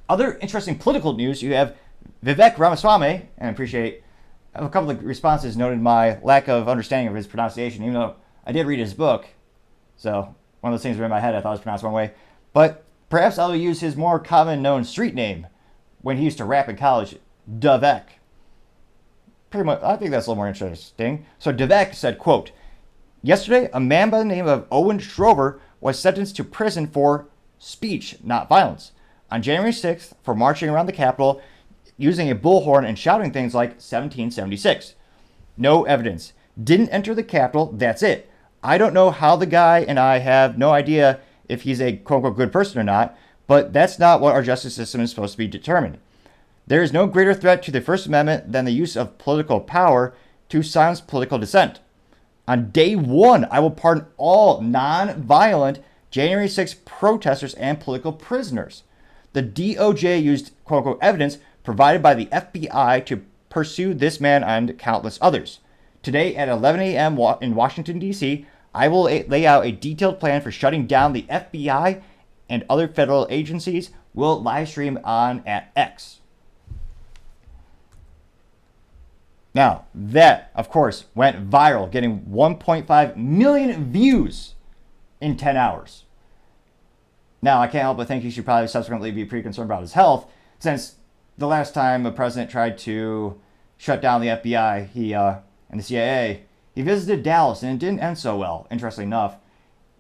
Other interesting political news, you have Vivek Ramaswamy, and I appreciate a couple of responses noted my lack of understanding of his pronunciation, even though I did read his book. So one of those things were in my head, I thought it was pronounced one way. But perhaps I'll use his more common known street name when he used to rap in college, Devek. Pretty much, I think that's a little more interesting. So Devek said, quote, "Yesterday, a man by the name of Owen Shroyer was sentenced to prison for speech, not violence, on January 6th for marching around the Capitol using a bullhorn and shouting things like 1776. No evidence. Didn't enter the Capitol, that's it. I don't know how the guy, and I have no idea if he's a quote-unquote good person or not, but that's not what our justice system is supposed to be determined. There is no greater threat to the First Amendment than the use of political power to silence political dissent. On day one, I will pardon all non-violent January 6th protesters and political prisoners. The DOJ used quote-unquote evidence provided by the FBI to pursue this man and countless others. Today at 11 a.m. in Washington, D.C., I will lay out a detailed plan for shutting down the FBI and other federal agencies. We'll live stream on at X." Now, that, of course, went viral, getting 1.5 million views in 10 hours. Now, I can't help but think he should probably subsequently be pretty concerned about his health, since the last time a president tried to shut down the FBI and the CIA, he visited Dallas, and it didn't end so well, interestingly enough.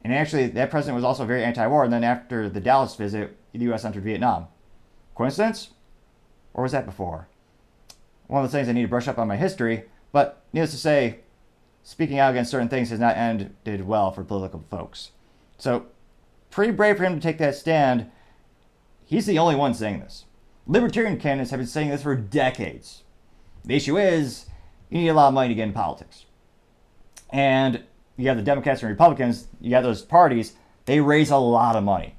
And actually, that president was also very anti-war, and then after the Dallas visit, the U.S. entered Vietnam. Coincidence? Or was that before? One of the things I need to brush up on my history, but needless to say, speaking out against certain things has not ended well for political folks. So, pretty brave for him to take that stand. He's the only one saying this. Libertarian candidates have been saying this for decades. The issue is, you need a lot of money to get in politics. And you have the Democrats and Republicans, you have those parties, they raise a lot of money.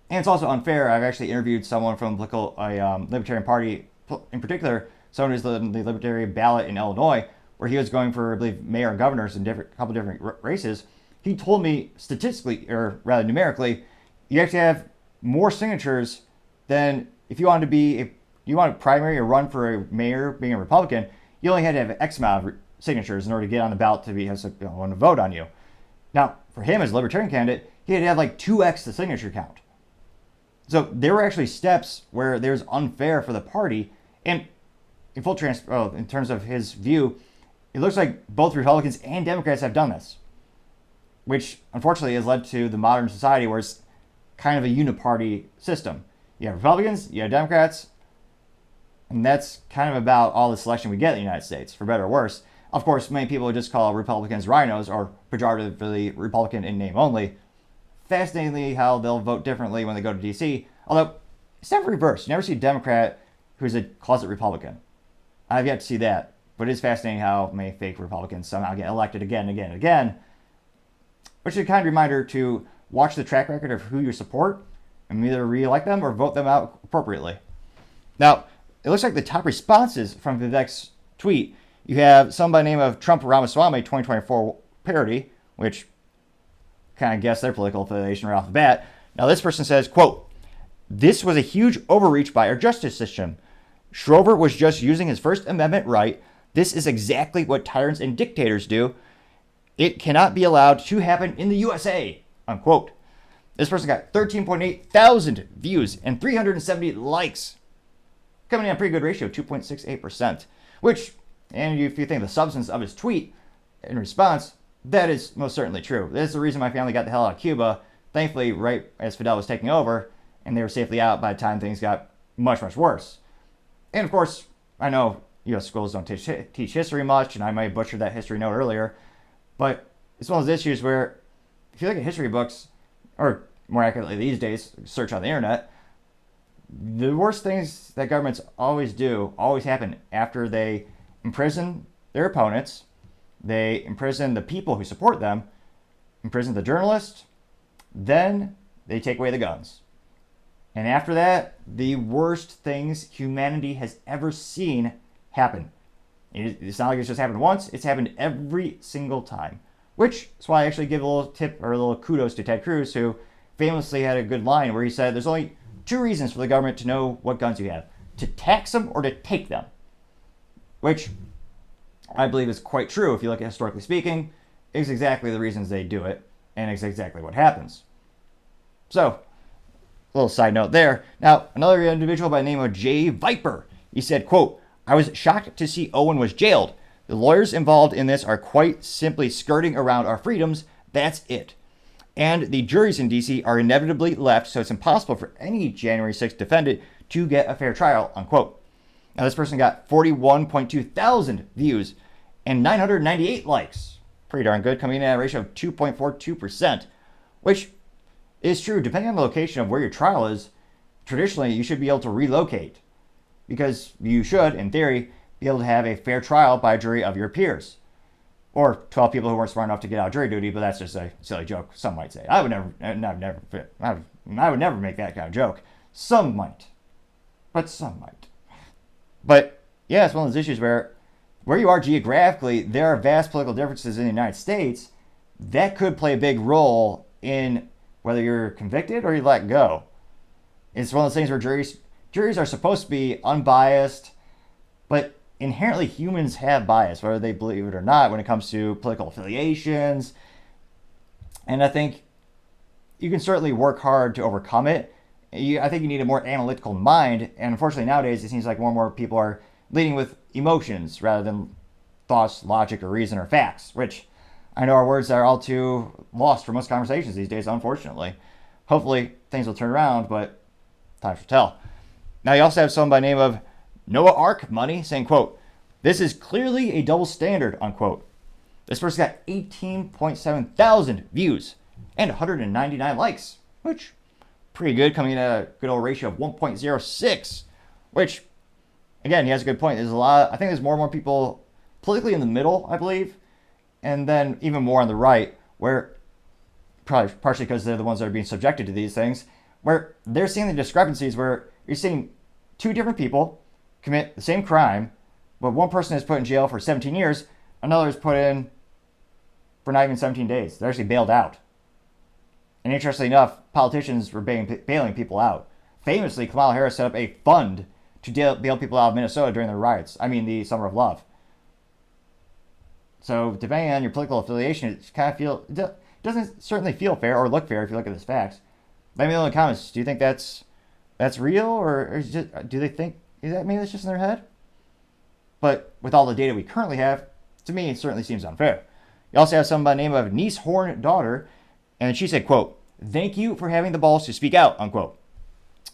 And it's also unfair. I've actually interviewed someone from a Libertarian Party, in particular, someone who's on the Libertarian ballot in Illinois, where he was going for, I believe, mayor and governors in a couple different races. He told me statistically, or rather numerically, you actually have more signatures than if you wanted to be, you want to primary or run for a mayor being a Republican, you only had to have X amount of signatures in order to get on the ballot to have someone to vote on you. Now, for him as a Libertarian candidate, he had to have like 2x the signature count. So there were actually steps where there's unfair for the party, and in terms of his view, it looks like both Republicans and Democrats have done this, which unfortunately has led to the modern society where it's kind of a uniparty system. You have Republicans, you have Democrats, and that's kind of about all the selection we get in the United States, for better or worse. Of course, many people would just call Republicans rhinos, or pejoratively Republican in name only. Fascinatingly, how they'll vote differently when they go to D.C., although it's never reversed. You never see a Democrat who's a closet Republican. I've yet to see that, but it is fascinating how many fake Republicans somehow get elected again and again and again. Which is a kind of reminder to watch the track record of who you support and either re-elect them or vote them out appropriately. Now, it looks like the top responses from Vivek's tweet, you have some by the name of Trump Ramaswamy 2024 parody, which kind of guess their political affiliation right off the bat. Now, this person says, quote, "This was a huge overreach by our justice system. Shroyer was just using his First Amendment right. This is exactly what tyrants and dictators do. It cannot be allowed to happen in the USA," unquote. This person got 13.8 thousand views and 370 likes, coming in a pretty good ratio, 2.68%, which, and if you think the substance of his tweet in response, that is most certainly true. This is the reason my family got the hell out of Cuba, thankfully right as Fidel was taking over, and they were safely out by the time things got much, much worse. And of course, I know U.S. schools don't teach history much, and I might have butchered that history note earlier, but it's one of those issues where if you look at history books, or more accurately these days, search on the internet, the worst things that governments always do always happen after they imprison their opponents, they imprison the people who support them, imprison the journalists, then they take away the guns. And after that, the worst things humanity has ever seen happen. It's not like it's just happened once, it's happened every single time. Which is why I actually give a little tip or a little kudos to Ted Cruz, who famously had a good line where he said there's only two reasons for the government to know what guns you have: to tax them or to take them, which I believe is quite true if you look at historically speaking. Is exactly the reasons they do it, and it's exactly what happens. So, a little side note there. Now, another individual by the name of Jay Viper, he said, quote, "I was shocked to see Owen was jailed. The lawyers involved in this are quite simply skirting around our freedoms. That's it. And the juries in D.C. are inevitably left, so it's impossible for any January 6th defendant to get a fair trial," unquote. Now, this person got 41.2 thousand views and 998 likes. Pretty darn good, coming in at a ratio of 2.42%, which is true. Depending on the location of where your trial is, traditionally you should be able to relocate, because you should, in theory, be able to have a fair trial by a jury of your peers. Or 12 people who weren't smart enough to get out of jury duty, but that's just a silly joke, some might say. I would never make that kind of joke. Some might. But some might. But yeah, it's one of those issues where you are geographically, there are vast political differences in the United States that could play a big role in whether you're convicted or you let go. It's one of those things where juries are supposed to be unbiased, but inherently humans have bias, whether they believe it or not, when it comes to political affiliations. And I think you can certainly work hard to overcome it. I think you need a more analytical mind, and unfortunately nowadays it seems like more and more people are leading with emotions rather than thoughts, logic, or reason, or facts, which I know are words that are all too lost for most conversations these days, unfortunately. Hopefully things will turn around, but time will tell. Now you also have someone by the name of Noah Ark Money saying, quote, "This is clearly a double standard," unquote. This person got 18.7 thousand views and 199 likes, which pretty good, coming in at a good old ratio of 1.06, which, again, he has a good point. There's a lot, I think there's more and more people politically in the middle, I believe, and then even more on the right, where probably partially because they're the ones that are being subjected to these things, where they're seeing the discrepancies where you're seeing two different people commit the same crime, but one person is put in jail for 17 years, another is put in for not even 17 days. They're actually bailed out. And interestingly enough, politicians were bailing people out. Famously, Kamala Harris set up a fund to bail people out of Minnesota during the riots. I mean, the Summer of Love. So, depending on your political affiliation, it doesn't certainly feel fair or look fair if you look at the facts. Let me know in the comments. Do you think that's real, or do they think that maybe that's just in their head? But with all the data we currently have, to me, it certainly seems unfair. You also have someone by the name of Niece Horn Daughter, and she said, quote, "Thank you for having the balls to speak out," unquote.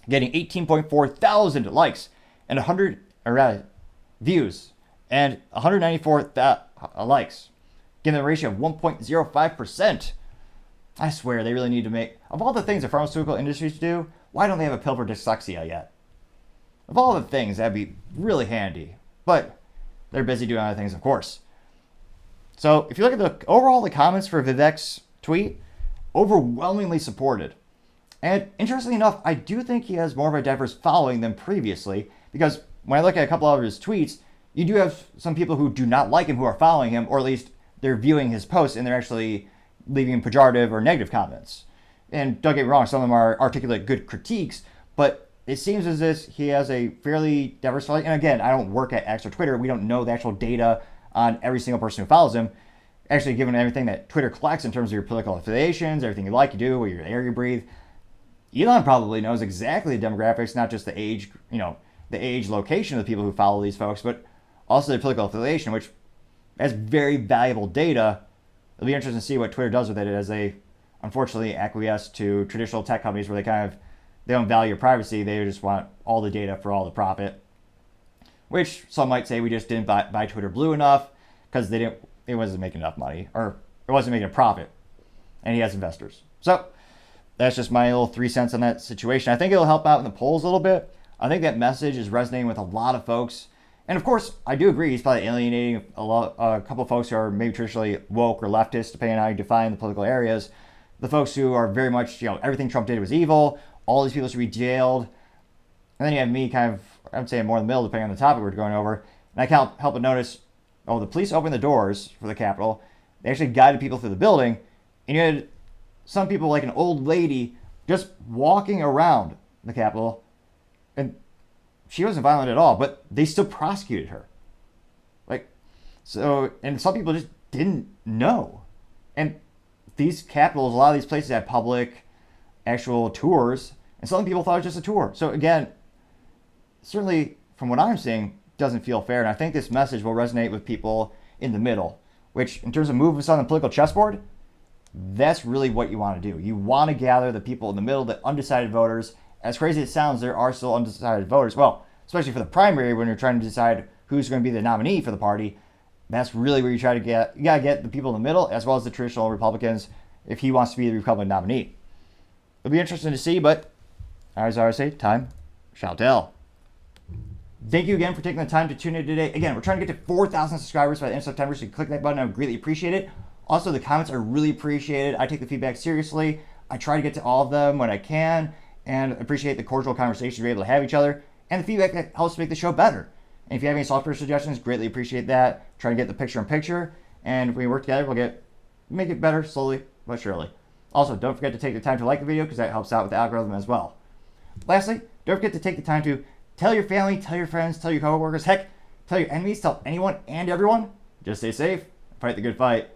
Getting 18.4 thousand likes and 100 views and 194 likes, giving a ratio of 1.05%. I swear they really need to make, of all the things the pharmaceutical industries do, why don't they have a pill for dyslexia yet? Of all the things, that'd be really handy. But they're busy doing other things, of course. So if you look at the comments for Vivek's tweet, overwhelmingly supported. And interestingly enough, I do think he has more of a diverse following than previously, because when I look at a couple of his tweets, you do have some people who do not like him who are following him, or at least they're viewing his posts and they're actually leaving pejorative or negative comments. And don't get me wrong, some of them are articulate good critiques, but it seems as if he has a fairly diverse following. And again, I don't work at X or Twitter. We don't know the actual data on every single person who follows him. Actually, given everything that Twitter collects in terms of your political affiliations, everything you like, you do, or your air you breathe, Elon probably knows exactly the demographics, not just the age, the age, location of the people who follow these folks, but also their political affiliation, which has very valuable data. It'll be interesting to see what Twitter does with it as they, unfortunately, acquiesce to traditional tech companies where they don't value privacy. They just want all the data for all the profit, which some might say we just didn't buy Twitter Blue enough because it wasn't making enough money, or it wasn't making a profit, and he has investors. So that's just my little 3 cents on that situation. I think it'll help out in the polls a little bit. I think that message is resonating with a lot of folks. And of course, I do agree he's probably alienating a couple of folks who are maybe traditionally woke or leftist, depending on how you define the political areas. The folks who are very much, everything Trump did was evil. All these people should be jailed. And then you have me kind of, I would say more in the middle, depending on the topic we're going over. And I can't help but notice, the police opened the doors for the Capitol. They actually guided people through the building. And you had some people, like an old lady, just walking around the Capitol, and she wasn't violent at all, but they still prosecuted her. Like, so, and some people just didn't know. And these capitals, a lot of these places have public, actual tours, and some people thought it was just a tour. So again, certainly from what I'm seeing, doesn't feel fair. And I think this message will resonate with people in the middle, which in terms of moving us on the political chessboard, that's really what you want to do. You want to gather the people in the middle, the undecided voters. As crazy as it sounds, there are still undecided voters. Well, especially for the primary, when you're trying to decide who's going to be the nominee for the party, that's really where you try to get. You got to get the people in the middle, as well as the traditional Republicans, if he wants to be the Republican nominee. It'll be interesting to see, but as I always say, time shall tell. Thank you again for taking the time to tune in today. Again, we're trying to get to 4,000 subscribers by the end of September, so you click that button. I would greatly appreciate it. Also, the comments are really appreciated. I take the feedback seriously. I try to get to all of them when I can, and appreciate the cordial conversations we're able to have each other, and the feedback that helps make the show better. And if you have any software suggestions, greatly appreciate that. Try to get the picture-in-picture, and if we work together, we'll make it better slowly but surely. Also, don't forget to take the time to like the video, because that helps out with the algorithm as well. Lastly, don't forget to take the time to tell your family, tell your friends, tell your coworkers, heck, tell your enemies, tell anyone and everyone. Just stay safe, fight the good fight.